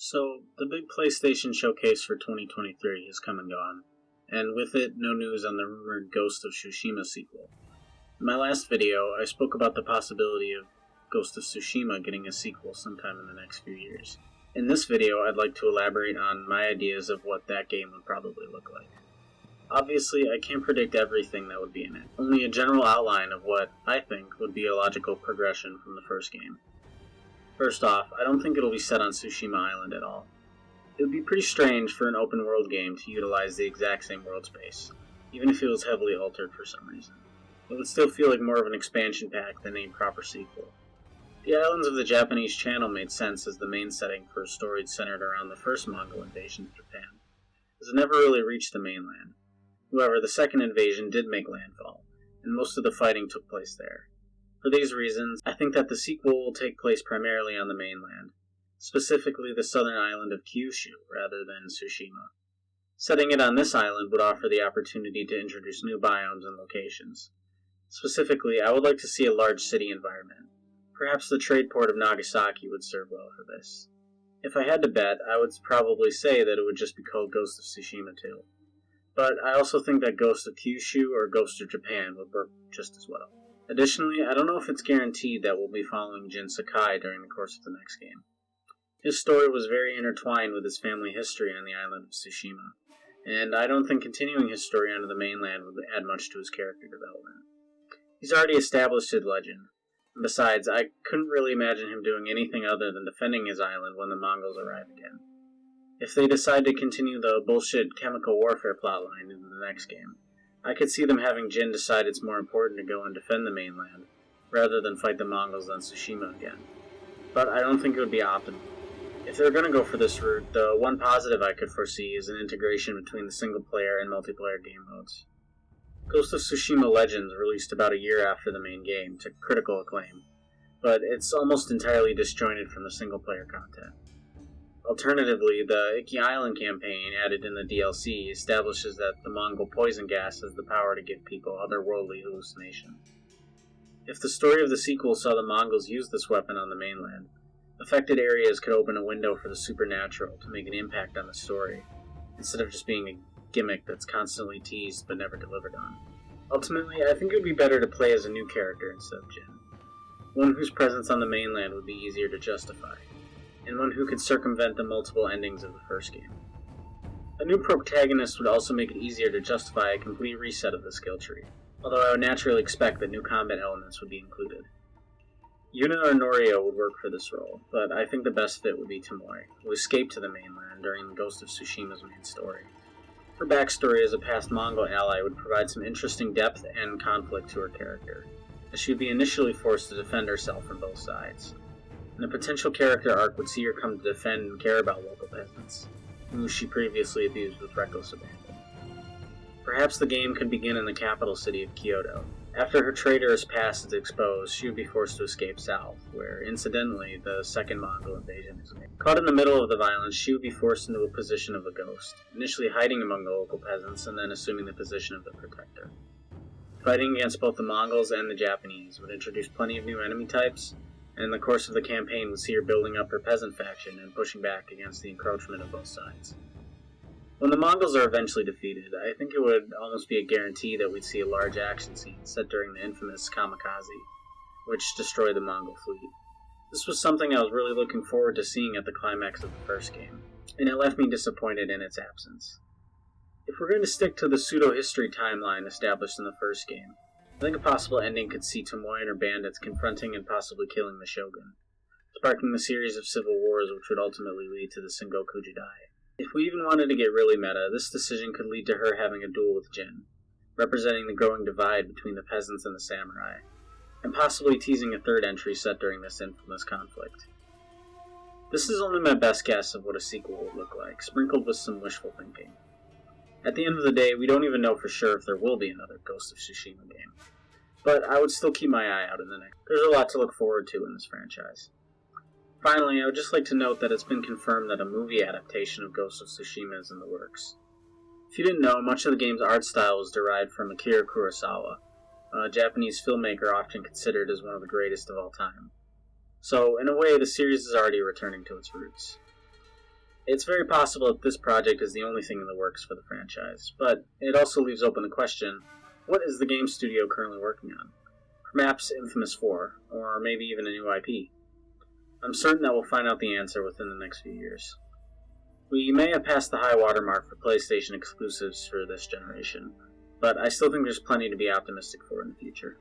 So, the big PlayStation showcase for 2023 has come and gone, and with it, no news on the rumored Ghost of Tsushima sequel. In my last video, I spoke about the possibility of Ghost of Tsushima getting a sequel sometime in the next few years. In this video, I'd like to elaborate on my ideas of what that game would probably look like. Obviously, I can't predict everything that would be in it, only a general outline of what I think would be a logical progression from the first game. First off, I don't think it'll be set on Tsushima Island at all. It would be pretty strange for an open world game to utilize the exact same world space, even if it was heavily altered for some reason. It would still feel like more of an expansion pack than a proper sequel. The islands of the Japanese Channel made sense as the main setting for a story centered around the first Mongol invasion of Japan, as it never really reached the mainland. However, the second invasion did make landfall, and most of the fighting took place there. For these reasons, I think that the sequel will take place primarily on the mainland, specifically the southern island of Kyushu rather than Tsushima. Setting it on this island would offer the opportunity to introduce new biomes and locations. Specifically, I would like to see a large city environment. Perhaps the trade port of Nagasaki would serve well for this. If I had to bet, I would probably say that it would just be called Ghost of Tsushima 2. But I also think that Ghost of Kyushu or Ghost of Japan would work just as well. Additionally, I don't know if it's guaranteed that we'll be following Jin Sakai during the course of the next game. His story was very intertwined with his family history on the island of Tsushima, and I don't think continuing his story onto the mainland would add much to his character development. He's already established his legend, and besides, I couldn't really imagine him doing anything other than defending his island when the Mongols arrive again. If they decide to continue the bullshit chemical warfare plotline into the next game, I could see them having Jin decide it's more important to go and defend the mainland, rather than fight the Mongols on Tsushima again. But I don't think it would be optimal. If they're going to go for this route, the one positive I could foresee is an integration between the single-player and multiplayer game modes. Ghost of Tsushima Legends released about a year after the main game to critical acclaim, but it's almost entirely disjointed from the single-player content. Alternatively, the Iki Island campaign added in the DLC establishes that the Mongol poison gas has the power to give people otherworldly hallucination. If the story of the sequel saw the Mongols use this weapon on the mainland, affected areas could open a window for the supernatural to make an impact on the story, instead of just being a gimmick that's constantly teased but never delivered on. Ultimately, I think it would be better to play as a new character instead of Jin, one whose presence on the mainland would be easier to justify, and one who could circumvent the multiple endings of the first game. A new protagonist would also make it easier to justify a complete reset of the skill tree, although I would naturally expect that new combat elements would be included. Yuna or Norio would work for this role, but I think the best fit would be Tomoe, who escaped to the mainland during the Ghost of Tsushima's main story. Her backstory as a past Mongol ally would provide some interesting depth and conflict to her character, as she would be initially forced to defend herself from both sides. And a potential character arc would see her come to defend and care about local peasants, who she previously abused with reckless abandon. Perhaps the game could begin in the capital city of Kyoto. After her traitorous past is exposed, she would be forced to escape south, where, incidentally, the second Mongol invasion is made. Caught in the middle of the violence, she would be forced into a position of a ghost, initially hiding among the local peasants and then assuming the position of the protector. Fighting against both the Mongols and the Japanese would introduce plenty of new enemy types, and in the course of the campaign would see her building up her peasant faction and pushing back against the encroachment of both sides. When the Mongols are eventually defeated, I think it would almost be a guarantee that we'd see a large action scene set during the infamous Kamikaze, which destroyed the Mongol fleet. This was something I was really looking forward to seeing at the climax of the first game, and it left me disappointed in its absence. If we're going to stick to the pseudo-history timeline established in the first game, I think a possible ending could see Tomoe and her bandits confronting and possibly killing the shogun, sparking the series of civil wars which would ultimately lead to the Sengoku Jidai. If we even wanted to get really meta, this decision could lead to her having a duel with Jin, representing the growing divide between the peasants and the samurai, and possibly teasing a third entry set during this infamous conflict. This is only my best guess of what a sequel would look like, sprinkled with some wishful thinking. At the end of the day, we don't even know for sure if there will be another Ghost of Tsushima game, but I would still keep my eye out in the next. There's a lot to look forward to in this franchise. Finally, I would just like to note that it's been confirmed that a movie adaptation of Ghost of Tsushima is in the works. If you didn't know, much of the game's art style is derived from Akira Kurosawa, a Japanese filmmaker often considered as one of the greatest of all time. So, in a way, the series is already returning to its roots. It's very possible that this project is the only thing in the works for the franchise, but it also leaves open the question, what is the game studio currently working on? Perhaps Infamous 4, or maybe even a new IP. I'm certain that we'll find out the answer within the next few years. We may have passed the high water mark for PlayStation exclusives for this generation, but I still think there's plenty to be optimistic for in the future.